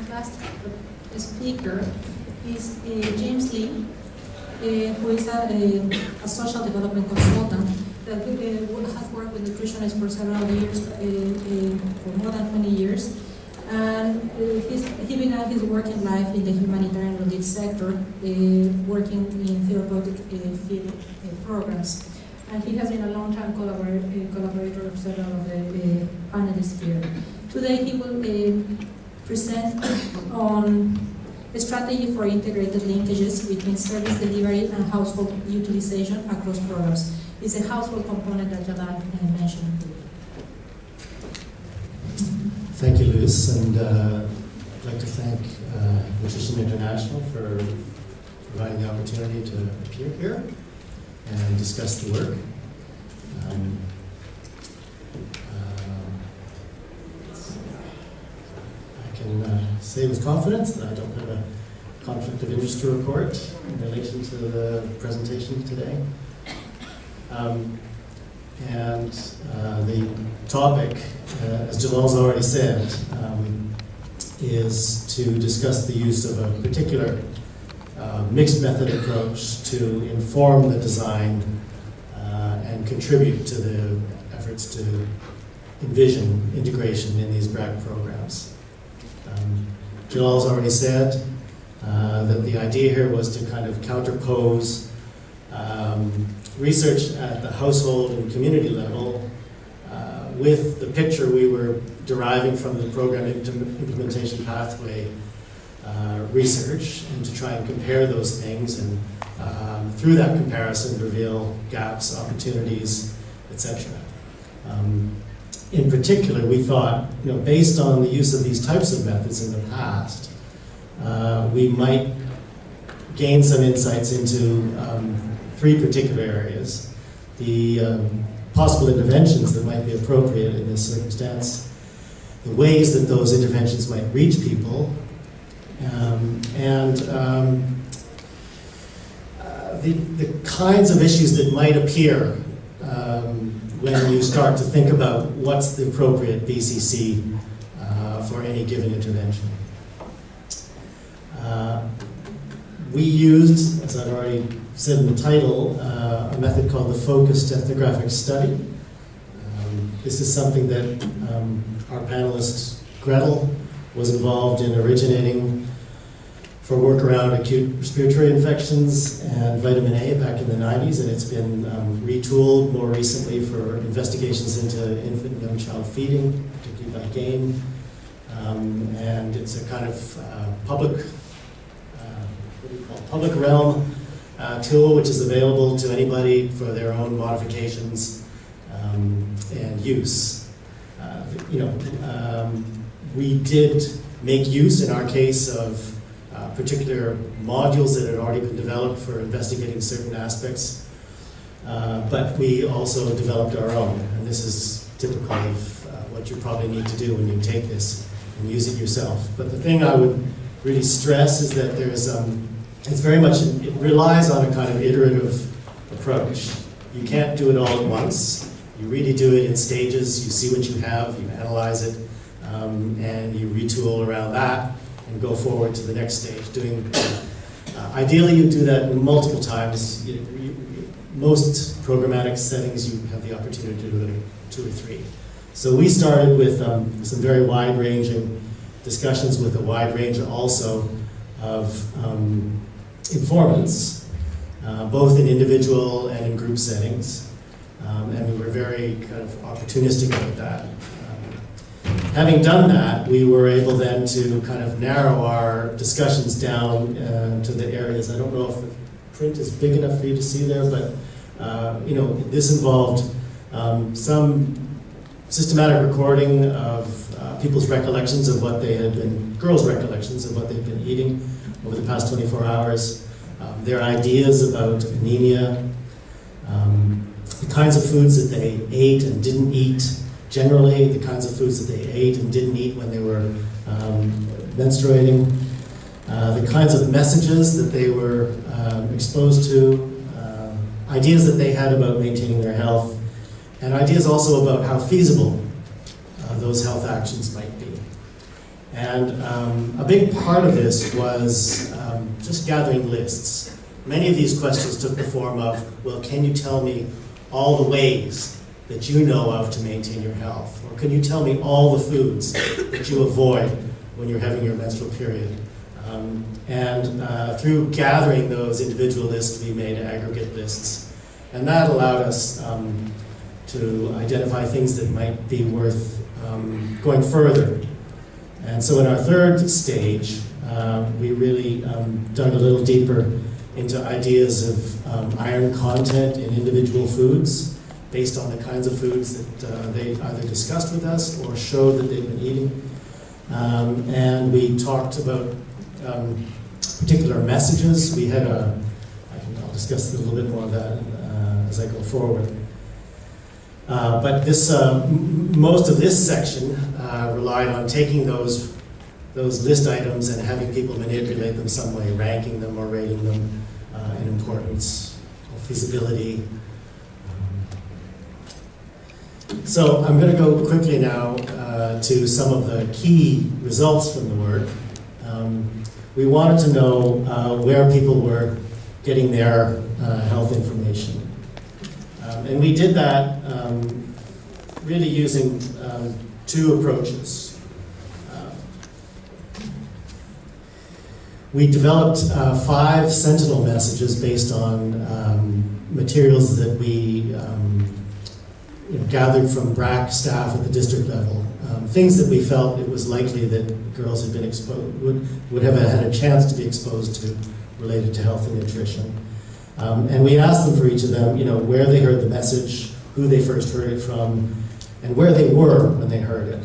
last speaker is James Lee, who is a social development consultant that has worked with nutritionists for several years, for more than 20 years. And he began his working life in the humanitarian relief sector, working in therapeutic field programs. And he has been a long-time collaborator of several of the panelists here. Today he will present on a strategy for integrated linkages between service delivery and household utilization across programs. It's a household component that Jalal mentioned. Thank you, Luz, and I'd like to thank Nutrition International for providing the opportunity to appear here and discuss the work. I can say with confidence that I don't have a conflict of interest to report in relation to the presentation today. And the topic, as Jalal's already said, is to discuss the use of a particular mixed method approach to inform the design and contribute to the efforts to envision integration in these BRAC programs. Jalal's already said that the idea here was to kind of counterpose research at the household and community level with the picture we were deriving from the program implementation pathway research, and to try and compare those things, and through that comparison reveal gaps, opportunities, etc. In particular, we thought, based on the use of these types of methods in the past, we might gain some insights into three particular areas. The possible interventions that might be appropriate in this circumstance, the ways that those interventions might reach people, and the kinds of issues that might appear when you start to think about what's the appropriate BCC for any given intervention. We used, as I've already said in the title, a method called the focused ethnographic study. This is something that our panelist Gretel was involved in originating for work around acute respiratory infections and vitamin A back in the 90s, and it's been retooled more recently for investigations into infant and young child feeding, particularly by game. And it's a kind of public realm tool which is available to anybody for their own modifications and use. We did make use, in our case, of particular modules that had already been developed for investigating certain aspects, but we also developed our own, and this is typical of what you probably need to do when you take this and use it yourself. But the thing I would really stress is that there's it's very much, it relies on a kind of iterative approach. You can't do it all at once. You really do it in stages. You see what you have, you analyze it, and you retool around that and go forward to the next stage. Ideally, you do that multiple times. Most programmatic settings, you have the opportunity to do it 2 or 3. So we started with some very wide-ranging discussions with a wide range also of informants, both in individual and in group settings, and we were very kind of opportunistic about that. Having done that, we were able then to kind of narrow our discussions down to the areas. I don't know if the print is big enough for you to see there, but this involved some systematic recording of people's recollections of what they had been, girls' recollections of what they'd been eating over the past 24 hours, their ideas about anemia, the kinds of foods that they ate and didn't eat generally, the kinds of foods that they ate and didn't eat when they were menstruating, the kinds of messages that they were exposed to, ideas that they had about maintaining their health, and ideas also about how feasible those health actions might be. And a big part of this was just gathering lists. Many of these questions took the form of, well, can you tell me all the ways that you know of to maintain your health? Or can you tell me all the foods that you avoid when you're having your menstrual period? Through gathering those individual lists, we made aggregate lists. And that allowed us to identify things that might be worth going further. And so in our third stage, we really dug a little deeper into ideas of iron content in individual foods based on the kinds of foods that they either discussed with us or showed that they've been eating. And we talked about particular messages. We had I'll discuss a little bit more of that as I go forward. But this, most of this section relied on taking those list items and having people manipulate them some way, ranking them or rating them in importance or feasibility. So I'm going to go quickly now to some of the key results from the work. We wanted to know where people were getting their health information. And we did that really using two approaches. We developed 5 sentinel messages based on materials that we gathered from BRAC staff at the district level. Things that we felt it was likely that girls had been exposed, would have had a chance to be exposed to related to health and nutrition. And we asked them for each of them, where they heard the message, who they first heard it from, and where they were when they heard it.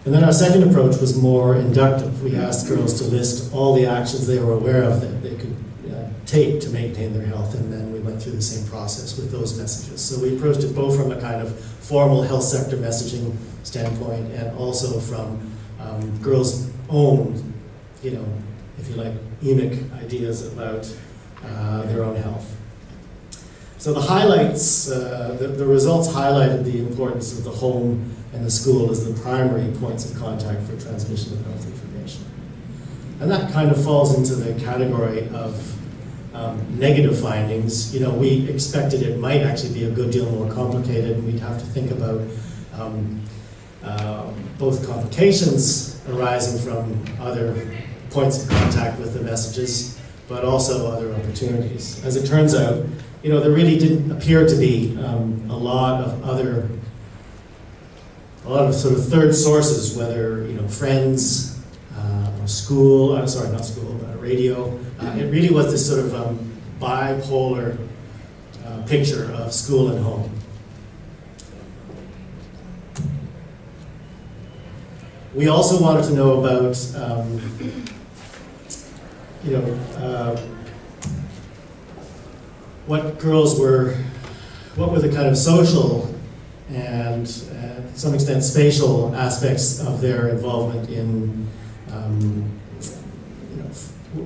And then our second approach was more inductive. We asked girls to list all the actions they were aware of that they could take to maintain their health, and then we went through the same process with those messages. So we approached it both from a kind of formal health sector messaging standpoint and also from girls' own, if you like, emic ideas about their own health. So the highlights, the results highlighted the importance of the home and the school as the primary points of contact for transmission of health information. And that kind of falls into the category of negative findings. We expected it might actually be a good deal more complicated, and we'd have to think about both complications arising from other points of contact with the messages, but also other opportunities. As it turns out, there really didn't appear to be a lot of sort of third sources, whether friends or school. Sorry, not school, but radio. It really was this sort of bipolar picture of school and home. We also wanted to know about what were the kind of social and to some extent spatial aspects of their involvement in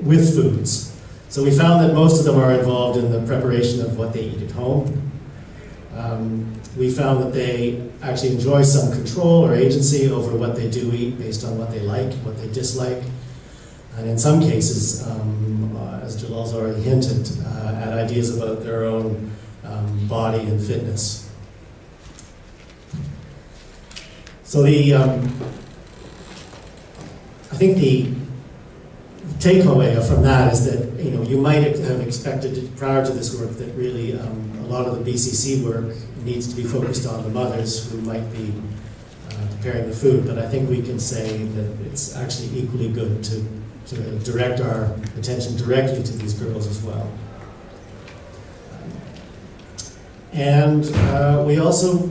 with foods. So we found that most of them are involved in the preparation of what they eat at home. We found that they actually enjoy some control or agency over what they do eat based on what they like, what they dislike. And in some cases, as Jalal's already hinted, at ideas about their own body and fitness. So I think the take-away from that is that you might have expected prior to this work that really a lot of the BCC work needs to be focused on the mothers who might be preparing the food, but I think we can say that it's actually equally good to direct our attention directly to these girls as well. And we also,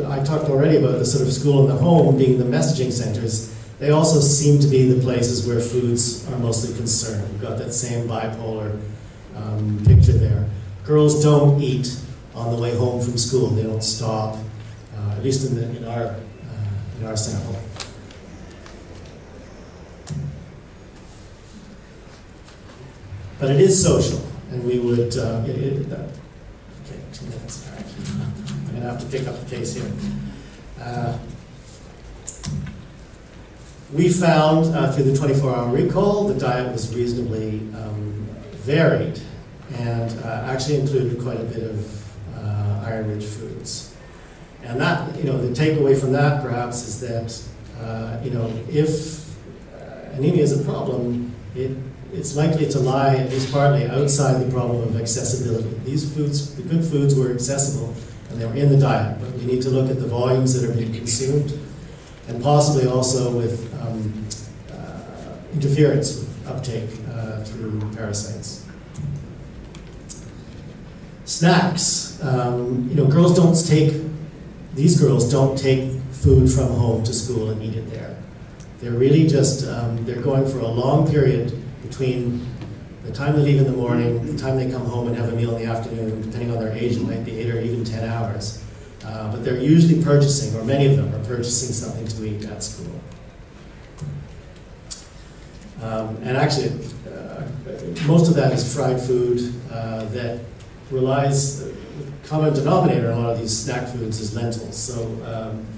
I talked already about the sort of school and the home being the messaging centers. They also seem to be the places where foods are mostly concerned. We've got that same bipolar picture there. Girls don't eat on the way home from school. They don't stop, at least in our sample. But it is social, and we would, okay, 2 minutes, all right. I'm going to have to pick up the pace here. We found through the 24-hour recall the diet was reasonably varied and actually included quite a bit of iron-rich foods. And that, the takeaway from that perhaps is that, if anemia is a problem, it's likely to lie, at least partly, outside the problem of accessibility. These foods, the good foods, were accessible and they were in the diet, but we need to look at the volumes that are being consumed and possibly also with interference with uptake through parasites. Snacks. These girls don't take food from home to school and eat it there. They're really just, they're going for a long period between the time they leave in the morning, the time they come home and have a meal in the afternoon. Depending on their age, it might be 8 or even 10 hours. But they're usually purchasing, or many of them are purchasing something to eat at school. And actually, most of that is fried food that relies, the common denominator in a lot of these snack foods is lentils. So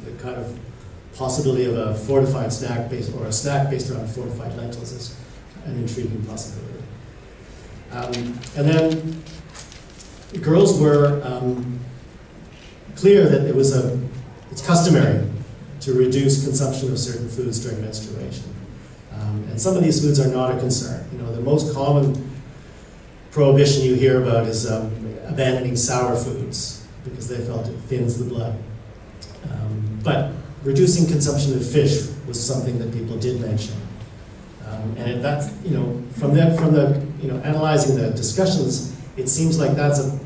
the kind of possibility of a fortified snack based, or a snack based around fortified lentils is an intriguing possibility. And then the girls were clear that it's customary to reduce consumption of certain foods during menstruation. And some of these foods are not a concern. The most common prohibition you hear about is abandoning sour foods because they felt it thins the blood. But reducing consumption of fish was something that people did mention. And that's, from analyzing the discussions, it seems like that's a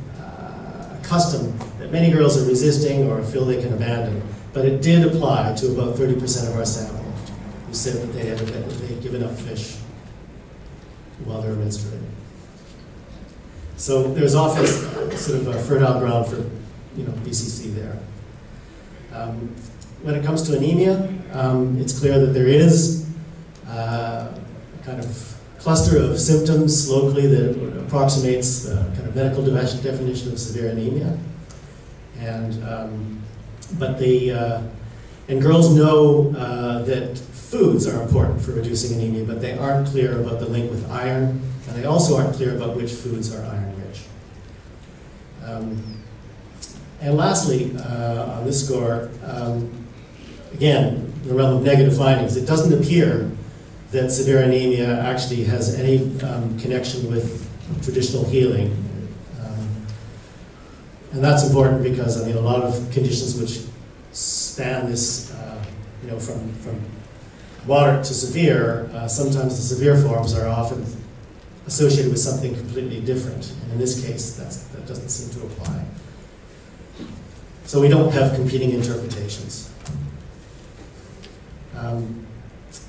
custom that many girls are resisting or feel they can abandon. But it did apply to about 30% of our sample who said that they had given up fish while they were menstruating. So there's often sort of a fertile ground for, BCC there. When it comes to anemia, it's clear that there is a kind of cluster of symptoms locally that approximates the kind of medical definition of severe anemia. And and girls know that foods are important for reducing anemia, but they aren't clear about the link with iron, and they also aren't clear about which foods are iron-rich. And lastly, on this score, again, in the realm of negative findings, it doesn't appear that severe anemia actually has any connection with traditional healing. And that's important because, a lot of conditions which span this, from moderate to severe, sometimes the severe forms are often associated with something completely different. And in this case, that doesn't seem to apply. So we don't have competing interpretations.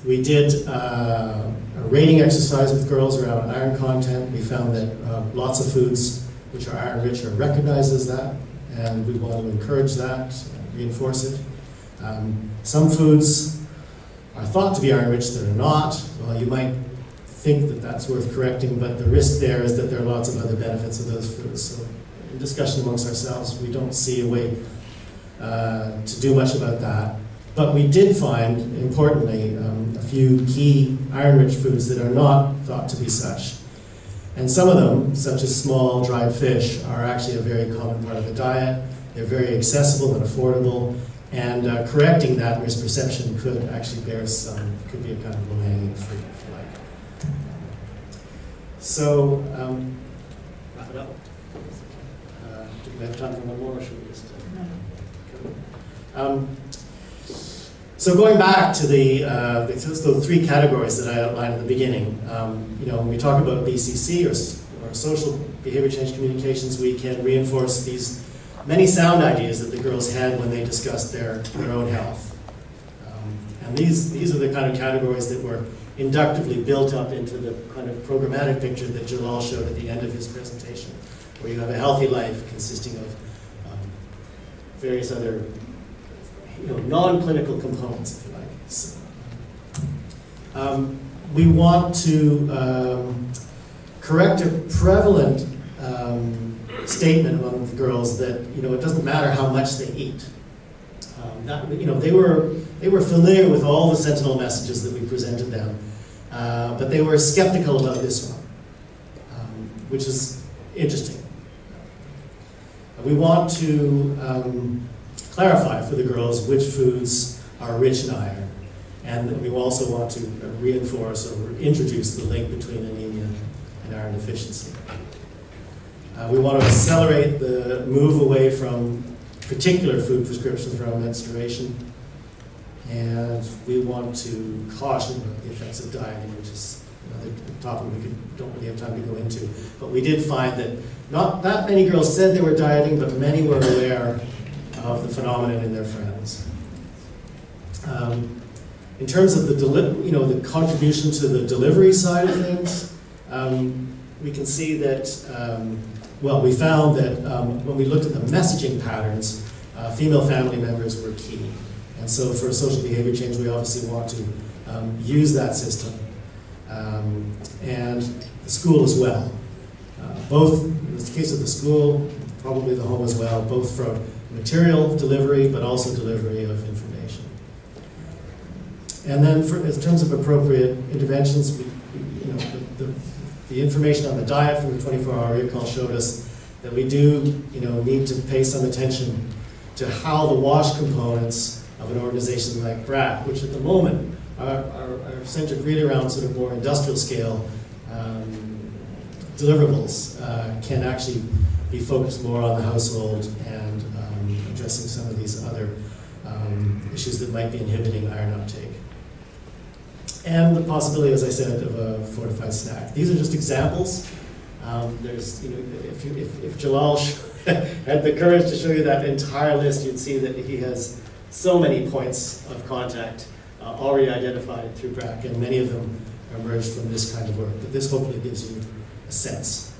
We did a rating exercise with girls around iron content. We found that lots of foods which are iron-rich are recognized as that, and we want to encourage that, reinforce it. Some foods are thought to be iron-rich that are not. Well, you might think that that's worth correcting, but the risk there is that there are lots of other benefits of those foods. So in discussion amongst ourselves, we don't see a way to do much about that. But we did find, importantly, a few key iron-rich foods that are not thought to be such. And some of them, such as small dried fish, are actually a very common part of the diet. They're very accessible and affordable, and correcting that misperception could actually could be a kind of low-hanging fruit, if you like. So, wrap it up. Do we have time for one more, or should we just... So going back to the three categories that I outlined at the beginning, when we talk about BCC or social behavior change communications, we can reinforce these many sound ideas that the girls had when they discussed their own health. And these are the kind of categories that were inductively built up into the kind of programmatic picture that Jalal showed at the end of his presentation, where you have a healthy life consisting of various other non-clinical components, if you like. So, we want to correct a prevalent statement among the girls that it doesn't matter how much they eat. They were familiar with all the Sentinel messages that we presented them, but they were skeptical about this one, which is interesting. We want to clarify for the girls which foods are rich in iron, and we also want to reinforce or introduce the link between anemia and iron deficiency. We want to accelerate the move away from particular food prescriptions around menstruation, and we want to caution about the effects of dieting, which is another topic we don't really have time to go into. But we did find that not that many girls said they were dieting, but many were aware of the phenomenon in their friends. In terms of the contribution to the delivery side of things, we can see that, we found that when we looked at the messaging patterns, female family members were key. And so for social behavior change, we obviously want to use that system. And the school as well. Both, in the case of the school, probably the home as well, both for material delivery, but also delivery of information. And then in terms of appropriate interventions, the information on the diet from the 24-hour recall showed us that we do need to pay some attention to how the WASH components of an organization like BRAC, which at the moment are centered really around sort of more industrial scale deliverables, can actually be focused more on the household and addressing some of these other issues that might be inhibiting iron uptake. And the possibility, as I said, of a fortified snack. These are just examples. If Jalal had the courage to show you that entire list, you'd see that he has so many points of contact already identified through BRAC, and many of them emerged from this kind of work. But this hopefully gives you a sense